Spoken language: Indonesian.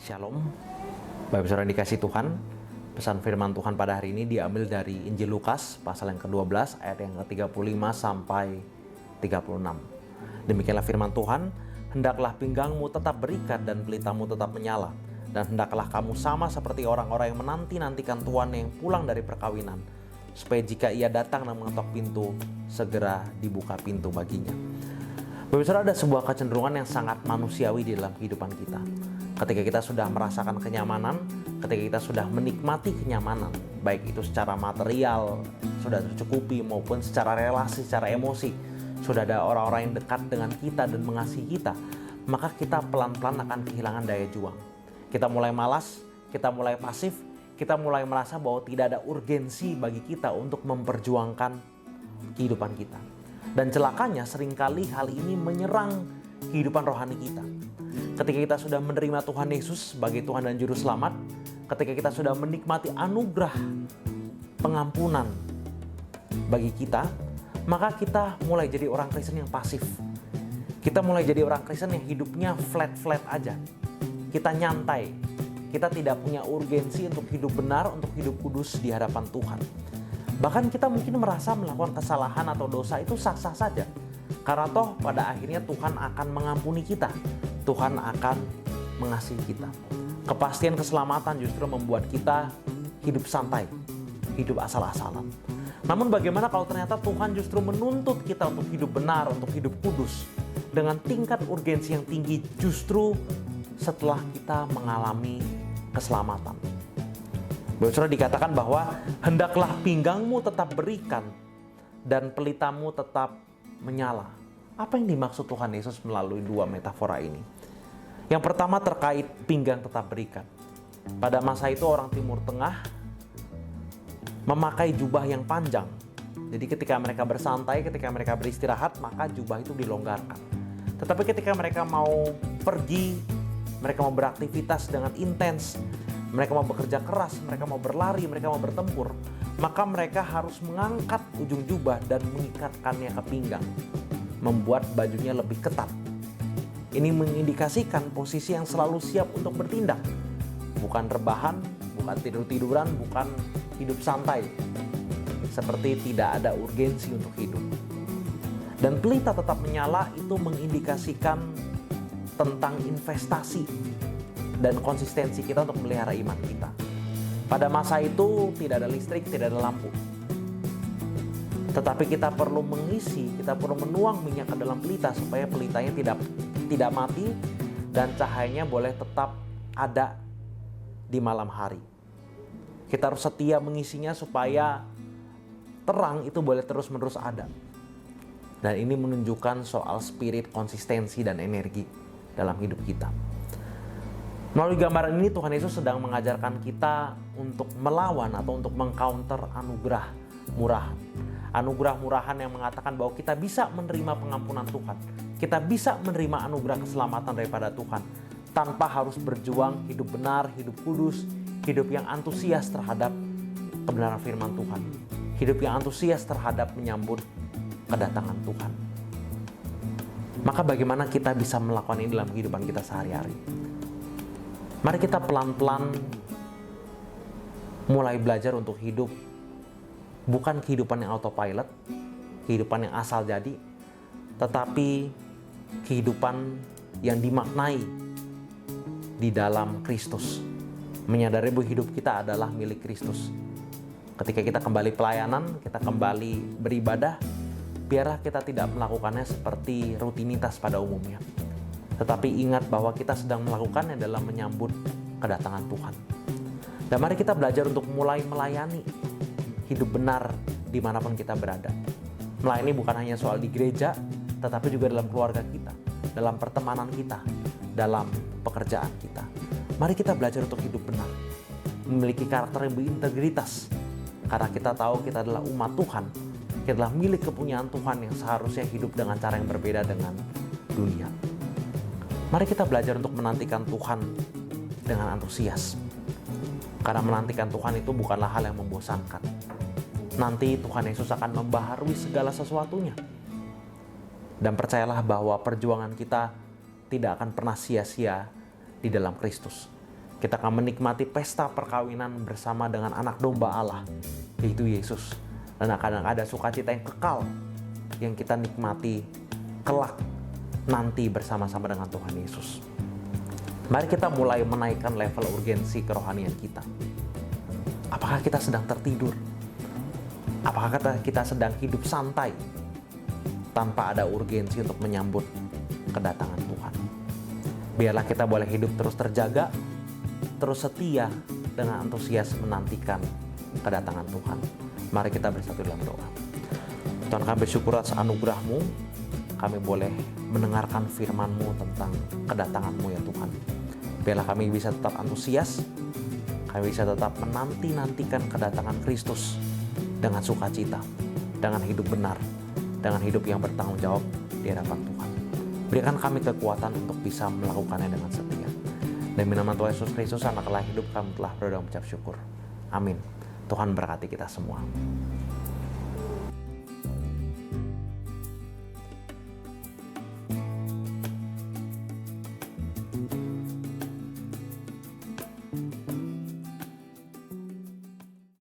Shalom, Bapak Saudara yang dikasih Tuhan. Pesan firman Tuhan pada hari ini diambil dari Injil Lukas pasal yang ke-12 ayat yang ke-35 sampai 36. Demikianlah firman Tuhan, hendaklah pinggangmu tetap berikat dan pelitamu tetap menyala, dan hendaklah kamu sama seperti orang-orang yang menanti-nantikan tuannya yang pulang dari perkawinan, supaya jika ia datang dan mengetok pintu, segera dibuka pintu baginya. Bapak Saudara, ada sebuah kecenderungan yang sangat manusiawi di dalam kehidupan kita. Ketika kita sudah merasakan kenyamanan, ketika kita sudah menikmati kenyamanan, baik itu secara material, sudah tercukupi, maupun secara relasi, secara emosi, sudah ada orang-orang yang dekat dengan kita dan mengasihi kita, maka kita pelan-pelan akan kehilangan daya juang. Kita mulai malas, kita mulai pasif, kita mulai merasa bahwa tidak ada urgensi bagi kita untuk memperjuangkan kehidupan kita. Dan celakanya seringkali hal ini menyerang kehidupan rohani kita. Ketika kita sudah menerima Tuhan Yesus sebagai Tuhan dan Juru Selamat, ketika kita sudah menikmati anugerah pengampunan bagi kita, maka kita mulai jadi orang Kristen yang pasif. Kita mulai jadi orang Kristen yang hidupnya flat-flat aja. Kita nyantai. Kita tidak punya urgensi untuk hidup benar, untuk hidup kudus di hadapan Tuhan. Bahkan kita mungkin merasa melakukan kesalahan atau dosa itu sah-sah saja. Karena toh pada akhirnya Tuhan akan mengampuni kita. Tuhan akan mengasihi kita. Kepastian keselamatan justru membuat kita hidup santai, hidup asal-asalan. Namun bagaimana kalau ternyata Tuhan justru menuntut kita untuk hidup benar, untuk hidup kudus, dengan tingkat urgensi yang tinggi justru setelah kita mengalami keselamatan. Saudara, dikatakan bahwa hendaklah pinggangmu tetap berikan dan pelitamu tetap menyala. Apa yang dimaksud Tuhan Yesus melalui dua metafora ini? Yang pertama terkait pinggang tetap berikan. Pada masa itu orang Timur Tengah memakai jubah yang panjang. Jadi ketika mereka bersantai, ketika mereka beristirahat, maka jubah itu dilonggarkan. Tetapi ketika mereka mau pergi, mereka mau beraktivitas dengan intens, mereka mau bekerja keras, mereka mau berlari, mereka mau bertempur, maka mereka harus mengangkat ujung jubah dan mengikatkannya ke pinggang, membuat bajunya lebih ketat. Ini mengindikasikan posisi yang selalu siap untuk bertindak. Bukan rebahan, bukan tidur-tiduran, bukan hidup santai. Seperti tidak ada urgensi untuk hidup. Dan pelita tetap menyala itu mengindikasikan tentang investasi dan konsistensi kita untuk melihara iman kita. Pada masa itu tidak ada listrik, tidak ada lampu. Tetapi kita perlu mengisi, kita perlu menuang minyak ke dalam pelita supaya pelitanya tidak mati dan cahayanya boleh tetap ada di malam hari. Kita harus setia mengisinya supaya terang itu boleh terus-menerus ada. Dan ini menunjukkan soal spirit, konsistensi, dan energi dalam hidup kita. Melalui gambaran ini Tuhan Yesus sedang mengajarkan kita untuk melawan atau untuk mengcounter anugerah murahan. Anugerah murahan yang mengatakan bahwa kita bisa menerima pengampunan Tuhan. Kita bisa menerima anugerah keselamatan daripada Tuhan tanpa harus berjuang hidup benar, hidup kudus, hidup yang antusias terhadap kebenaran firman Tuhan. Hidup yang antusias terhadap menyambut kedatangan Tuhan. Maka bagaimana kita bisa melakukan ini dalam kehidupan kita sehari-hari? Mari kita pelan-pelan mulai belajar untuk hidup bukan kehidupan yang autopilot, kehidupan yang asal jadi, tetapi kehidupan yang dimaknai di dalam Kristus. Menyadari bahwa hidup kita adalah milik Kristus. Ketika kita kembali pelayanan, kita kembali beribadah, biarlah kita tidak melakukannya seperti rutinitas pada umumnya. Tetapi ingat bahwa kita sedang melakukannya dalam menyambut kedatangan Tuhan. Dan mari kita belajar untuk mulai melayani hidup benar dimanapun kita berada. Melayani bukan hanya soal di gereja, tetapi juga dalam keluarga kita, dalam pertemanan kita, dalam pekerjaan kita. Mari kita belajar untuk hidup benar, memiliki karakter yang berintegritas, karena kita tahu kita adalah umat Tuhan, kita adalah milik kepunyaan Tuhan yang seharusnya hidup dengan cara yang berbeda dengan dunia. Mari kita belajar untuk menantikan Tuhan dengan antusias. Karena menantikan Tuhan itu bukanlah hal yang membosankan. Nanti Tuhan Yesus akan membaharui segala sesuatunya. Dan percayalah bahwa perjuangan kita tidak akan pernah sia-sia di dalam Kristus. Kita akan menikmati pesta perkawinan bersama dengan anak domba Allah, yaitu Yesus. Dan akan ada sukacita yang kekal yang kita nikmati kelak nanti bersama-sama dengan Tuhan Yesus. Mari kita mulai menaikkan level urgensi kerohanian kita. Apakah kita sedang tertidur? Apakah kita sedang hidup santai tanpa ada urgensi untuk menyambut kedatangan Tuhan? Biarlah kita boleh hidup terus terjaga, terus setia dengan antusias menantikan kedatangan Tuhan. Mari kita bersatu dalam doa. Tuhan, kami bersyukur atas anugerah-Mu. Kami boleh mendengarkan firman-Mu tentang kedatangan-Mu ya Tuhan. Biarlah kami bisa tetap antusias, kami bisa tetap menanti-nantikan kedatangan Kristus dengan sukacita, dengan hidup benar, dengan hidup yang bertanggung jawab di hadapan Tuhan. Berikan kami kekuatan untuk bisa melakukannya dengan setia. Demi nama Tuhan Yesus Kristus, Anak Allah hidup, kami telah berdoa dan mengucap syukur. Amin. Tuhan berkati kita semua.